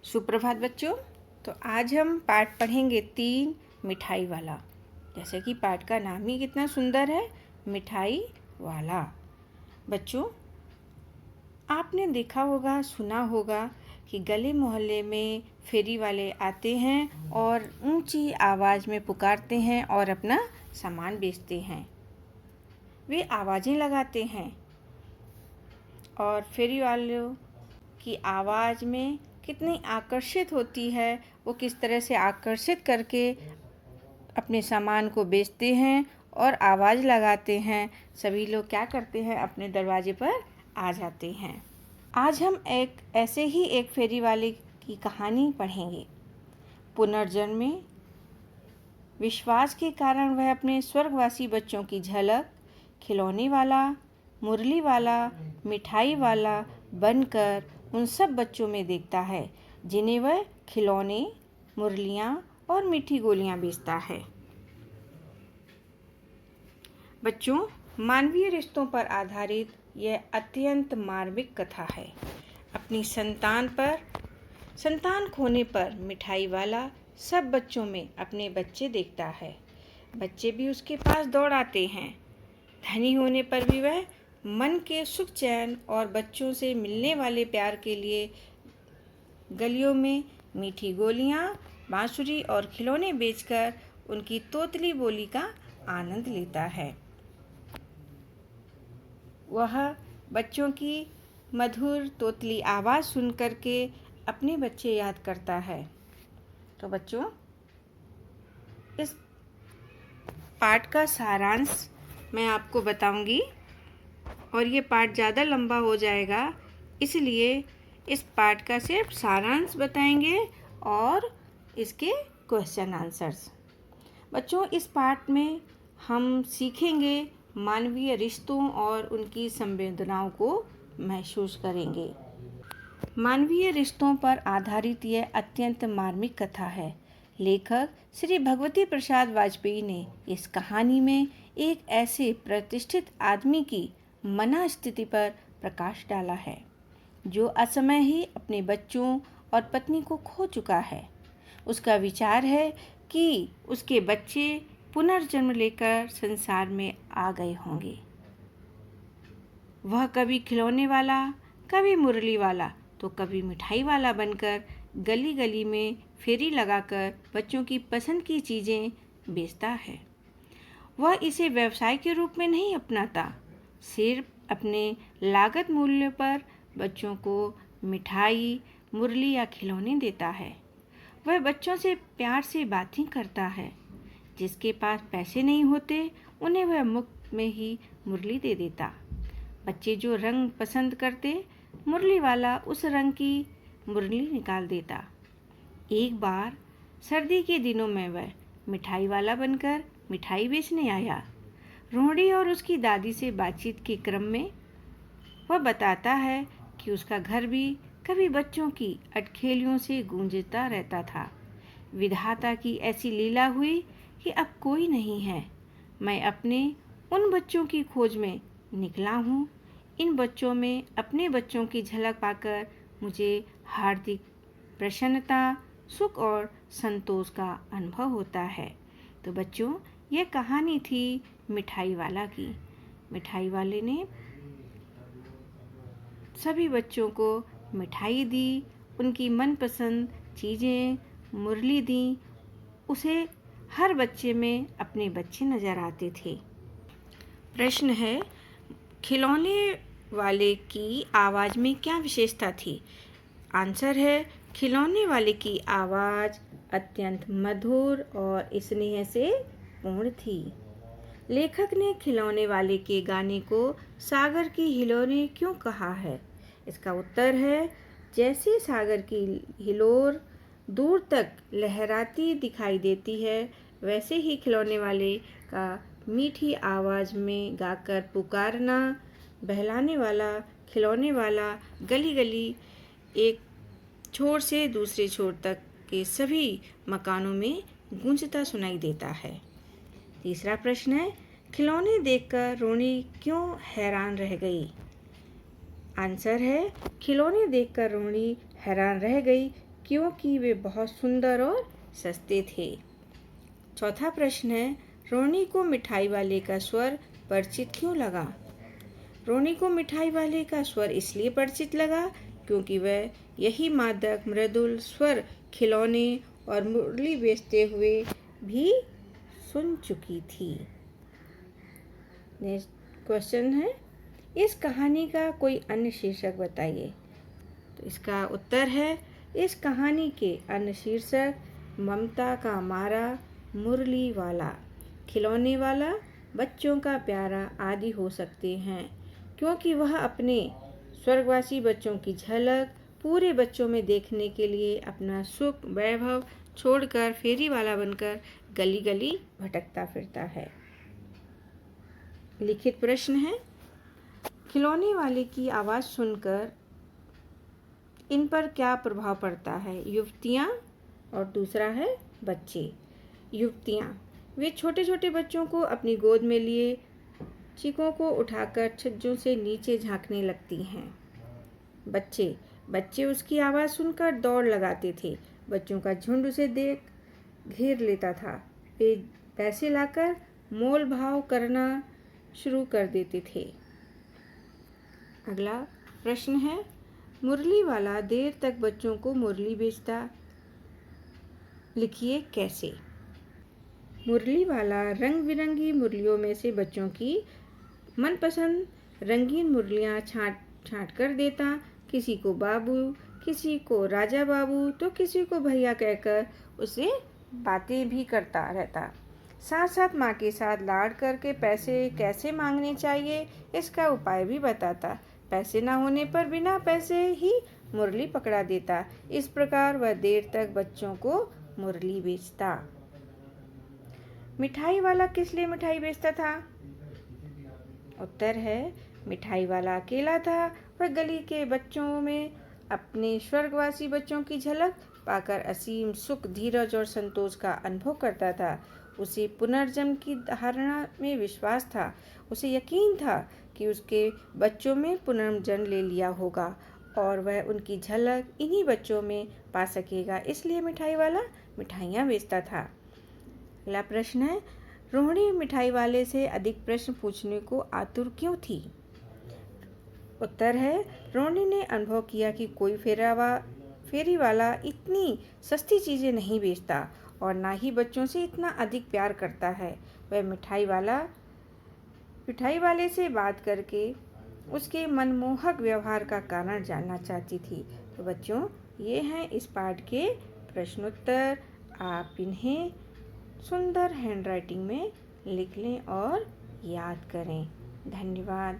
सुप्रभात बच्चों। तो आज हम पाठ पढ़ेंगे 3 मिठाई वाला। जैसे कि पाठ का नाम ही कितना सुंदर है, मिठाई वाला। बच्चों, आपने देखा होगा, सुना होगा कि गली मोहल्ले में फेरी वाले आते हैं और ऊंची आवाज़ में पुकारते हैं और अपना सामान बेचते हैं। वे आवाज़ें लगाते हैं और फेरी वालों की आवाज़ में कितनी आकर्षित होती है, वो किस तरह से आकर्षित करके अपने सामान को बेचते हैं और आवाज़ लगाते हैं। सभी लोग क्या करते हैं, अपने दरवाजे पर आ जाते हैं। आज हम ऐसे ही एक फेरी वाले की कहानी पढ़ेंगे। पुनर्जन्म में विश्वास के कारण वह अपने स्वर्गवासी बच्चों की झलक खिलौने वाला, मुरली वाला, मिठाई वाला बनकर उन सब बच्चों में देखता है जिन्हें वह खिलौने, मुरलियाँ और मीठी गोलियाँ बेचता है। बच्चों, मानवीय रिश्तों पर आधारित यह अत्यंत मार्मिक कथा है। अपनी संतान खोने पर मिठाई वाला सब बच्चों में अपने बच्चे देखता है। बच्चे भी उसके पास दौड़ आते हैं। धनी होने पर भी वह मन के सुख चैन और बच्चों से मिलने वाले प्यार के लिए गलियों में मीठी गोलियां, बांसुरी और खिलौने बेचकर उनकी तोतली बोली का आनंद लेता है। वह बच्चों की मधुर तोतली आवाज़ सुनकर के अपने बच्चे याद करता है। तो बच्चों, इस पाठ का सारांश मैं आपको बताऊंगी और ये पाठ ज़्यादा लंबा हो जाएगा, इसलिए इस पाठ का सिर्फ सारांश बताएंगे और इसके क्वेश्चन आंसर्स। बच्चों, इस पाठ में हम सीखेंगे मानवीय रिश्तों और उनकी संवेदनाओं को महसूस करेंगे। मानवीय रिश्तों पर आधारित यह अत्यंत मार्मिक कथा है। लेखक श्री भगवती प्रसाद वाजपेयी ने इस कहानी में एक ऐसे प्रतिष्ठित आदमी की मना स्थिति पर प्रकाश डाला है जो असमय ही अपने बच्चों और पत्नी को खो चुका है। उसका विचार है कि उसके बच्चे पुनर्जन्म लेकर संसार में आ गए होंगे। वह कभी खिलौने वाला, कभी मुरली वाला, तो कभी मिठाई वाला बनकर गली गली में फेरी लगाकर बच्चों की पसंद की चीज़ें बेचता है। वह इसे व्यवसाय के रूप में नहीं अपनाता, सिर्फ अपने लागत मूल्य पर बच्चों को मिठाई, मुरली या खिलौने देता है। वह बच्चों से प्यार से बातें करता है। जिसके पास पैसे नहीं होते, उन्हें वह मुफ्त में ही मुरली दे देता। बच्चे जो रंग पसंद करते, मुरली वाला उस रंग की मुरली निकाल देता। एक बार सर्दी के दिनों में वह मिठाई वाला बनकर मिठाई बेचने आया। रोहड़ी और उसकी दादी से बातचीत के क्रम में वह बताता है कि उसका घर भी कभी बच्चों की अटखेलियों से गूंजता रहता था। विधाता की ऐसी लीला हुई कि अब कोई नहीं है। मैं अपने उन बच्चों की खोज में निकला हूँ। इन बच्चों में अपने बच्चों की झलक पाकर मुझे हार्दिक प्रसन्नता, सुख और संतोष का अनुभव होता है। तो बच्चों, ये कहानी थी मिठाई वाला की। मिठाई वाले ने सभी बच्चों को मिठाई दी, उनकी मनपसंद चीज़ें, मुरली दी। उसे हर बच्चे में अपने बच्चे नज़र आते थे। प्रश्न है, खिलौने वाले की आवाज़ में क्या विशेषता थी? आंसर है, खिलौने वाले की आवाज़ अत्यंत मधुर और स्नेह से पूर्ण थी। लेखक ने खिलौने वाले के गाने को सागर की हिलोरें क्यों कहा है? इसका उत्तर है, जैसे सागर की हिलोर दूर तक लहराती दिखाई देती है, वैसे ही खिलौने वाले का मीठी आवाज़ में गाकर पुकारना, बहलाने वाला खिलौने वाला गली गली एक छोर से दूसरे छोर तक के सभी मकानों में गूंजता सुनाई देता है। तीसरा प्रश्न है, खिलौने देखकर रोनी क्यों हैरान रह गई? आंसर है, खिलौने देखकर रोनी हैरान रह गई क्योंकि वे बहुत सुंदर और सस्ते थे। चौथा प्रश्न है, रोहनी को मिठाई वाले का स्वर परिचित क्यों लगा? रोहनी को मिठाई वाले का स्वर इसलिए परिचित लगा क्योंकि वह यही मादक मृदुल स्वर खिलौने और मुरली बेचते हुए भी सुन चुकी थी। नेक्स्ट क्वेश्चन है, इस कहानी का कोई अन्य शीर्षक बताइए। तो इसका उत्तर है, इस कहानी के अन्य शीर्षक ममता का मारा, मुरली वाला, खिलौने वाला, बच्चों का प्यारा आदि हो सकते हैं, क्योंकि वह अपने स्वर्गवासी बच्चों की झलक पूरे बच्चों में देखने के लिए अपना सुख वैभव छोड़कर फेरी वाला बनकर गली गली भटकता फिरता है। लिखित प्रश्न है, खिलौने वाले की आवाज़ सुनकर इन पर क्या प्रभाव पड़ता है? युवतियाँ और दूसरा है बच्चे। युवतियाँ, वे छोटे छोटे बच्चों को अपनी गोद में लिए चीखों को उठाकर छज्जों से नीचे झांकने लगती हैं। बच्चे उसकी आवाज़ सुनकर दौड़ लगाते थे। बच्चों का झुंड उसे देख घेर लेता था। वे पैसे लाकर मोल भाव करना शुरू कर देते थे। अगला प्रश्न है, मुरली वाला देर तक बच्चों को मुरली बेचता, लिखिए कैसे? मुरली वाला रंग बिरंगी मुरलियों में से बच्चों की मनपसंद रंगीन मुरलियाँ छाँट कर देता। किसी को बाबू, किसी को राजा बाबू तो किसी को भैया कहकर उसे बातें भी करता रहता। साथ साथ माँ के साथ लाड़ करके पैसे कैसे मांगने चाहिए इसका उपाय भी बताता। पैसे ना होने पर बिना पैसे ही मुरली पकड़ा देता। इस प्रकार वह देर तक बच्चों को मुरली बेचता। मिठाई वाला किस लिए मिठाई बेचता था? उत्तर है, मिठाई वाला अकेला था। वह गली के बच्चों में अपने स्वर्गवासी बच्चों की झलक पाकर असीम सुख, धीरज और संतोष का अनुभव करता था। उसे पुनर्जन्म की धारणा में विश्वास था। उसे यकीन था कि उसके बच्चों में पुनर्जन्म ले लिया होगा और वह उनकी झलक इन्हीं बच्चों में पा सकेगा, इसलिए मिठाई वाला मिठाइयाँ बेचता था। अगला प्रश्न है, रोहिणी मिठाई वाले से अधिक प्रश्न पूछने को आतुर क्यों थी? उत्तर है, रोहिणी ने अनुभव किया कि कोई फेरी वाला इतनी सस्ती चीज़ें नहीं बेचता और ना ही बच्चों से इतना अधिक प्यार करता है। वह मिठाई वाले से बात करके उसके मनमोहक व्यवहार का कारण जानना चाहती थी। तो बच्चों, ये हैं इस पाठ के प्रश्नोत्तर। आप इन्हें सुंदर हैंडराइटिंग में लिख लें और याद करें। धन्यवाद।